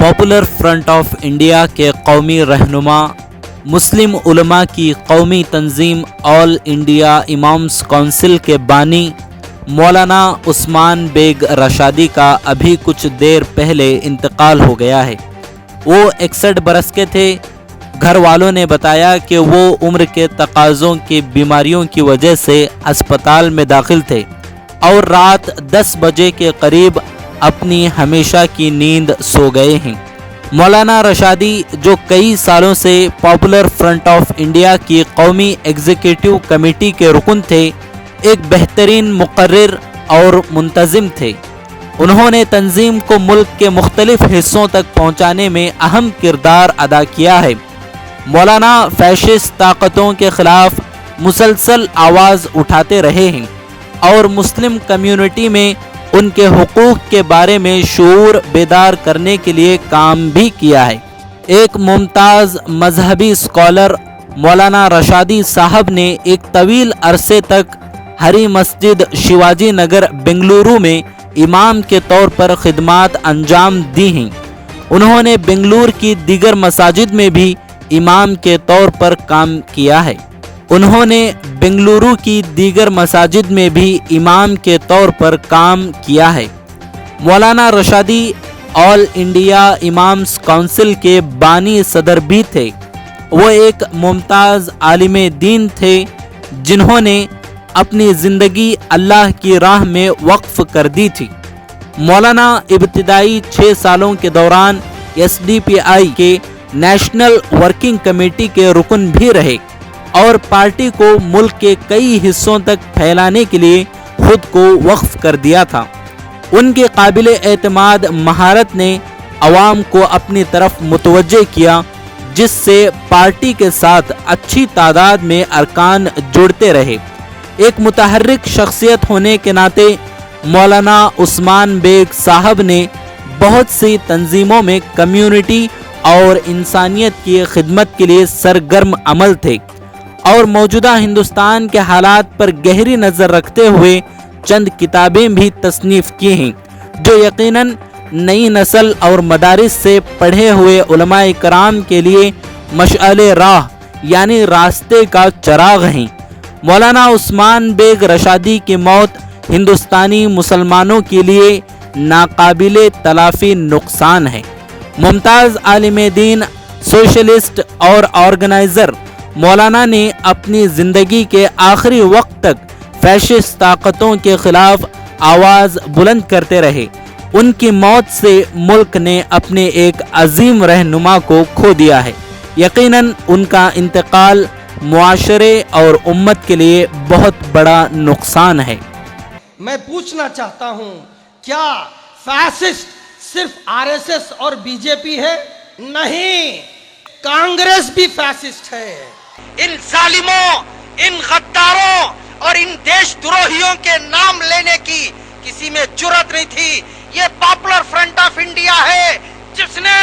Popular front of India के कौमी रहनुमा, मुस्लिम उलमा की कौमी तंजीम ऑल इंडिया इमाम्स काउंसिल के बानी मौलाना उस्मान बेग रशादी का अभी कुछ देर पहले इंतकाल हो गया है। वो 61 बरस के थे। घर वालों ने बताया कि वो उम्र के तकाज़ों की बीमारियों की वजह से अस्पताल में दाखिल थे और रात 10 बजे के करीब अपनी हमेशा की नींद सो गए हैं। मौलाना रशादी जो कई सालों से पॉपुलर फ्रंट ऑफ इंडिया की कौमी एग्जीक्यूटिव कमेटी के रुकन थे, एक बेहतरीन मुकर्रिर और मुंतजिम थे। उन्होंने तंजीम को मुल्क के मुख्तलिफ हिस्सों तक पहुँचाने में अहम किरदार अदा किया है। मौलाना फैशिस्ट ताकतों के खिलाफ मुसलसल आवाज़ उठाते रहे हैं और मुस्लिम कम्युनिटी में उनके हुकूक के बारे में शऊर बेदार करने के लिए काम भी किया है। एक मुमताज़ मजहबी स्कॉलर मौलाना रशादी साहब ने एक तवील अरसे तक हरी मस्जिद शिवाजी नगर बेंगलुरु में इमाम के तौर पर खिदमात अंजाम दी हैं। उन्होंने बेंगलुरु की दीगर मसाजिद में भी इमाम के तौर पर काम किया है। मौलाना रशादी ऑल इंडिया इमाम्स काउंसिल के बानी सदर भी थे। वो एक मुमताज़ आलिम दीन थे जिन्होंने अपनी ज़िंदगी अल्लाह की राह में वक्फ कर दी थी। मौलाना इब्तिदाई 6 सालों के दौरान SDPI के नेशनल वर्किंग कमेटी के रुकन भी रहे और पार्टी को मुल्क के कई हिस्सों तक फैलाने के लिए खुद को वक्फ कर दिया था। उनके काबिल एतमाद महारत ने अवाम को अपनी तरफ मुतवज्जे किया, जिससे पार्टी के साथ अच्छी तादाद में अरकान जुड़ते रहे। एक मुतहर्रिक शख्सियत होने के नाते मौलाना उस्मान बेग साहब ने बहुत सी तंजीमों में कम्युनिटी और इंसानियत की खिदमत के लिए सरगर्म अमल थे और मौजूदा हिंदुस्तान के हालात पर गहरी नज़र रखते हुए चंद किताबें भी तसनीफ़ की हैं, जो यकीनन नई नस्ल और मदारिस से पढ़े हुए उलमाए कराम के लिए मशअले राह यानी रास्ते का चराग हैं। मौलाना उस्मान बेग रशादी की मौत हिंदुस्तानी मुसलमानों के लिए नाकाबिले तलाफ़ी नुकसान है। मुमताज़ आलिम दीन, सोशलिस्ट और ऑर्गेनाइज़र मौलाना ने अपनी ज़िंदगी के आखिरी वक्त तक फैशिस्ट ताकतों के ख़िलाफ़ आवाज़ बुलंद करते रहे। उनकी मौत से मुल्क ने अपने एक अजीम रहनुमा को खो दिया है। यकीनन उनका इंतकाल मुआशरे और उम्मत के लिए बहुत बड़ा नुकसान है। मैं पूछना चाहता हूँ, क्या फैसिस्ट सिर्फ RSS और BJP है? नहीं, कांग्रेस भी फैसिस्ट है। इन जालिमों, इन गद्दारों और इन देशद्रोहियों के नाम लेने की किसी में जुर्रत नहीं थी। ये पॉपुलर फ्रंट ऑफ इंडिया है जिसने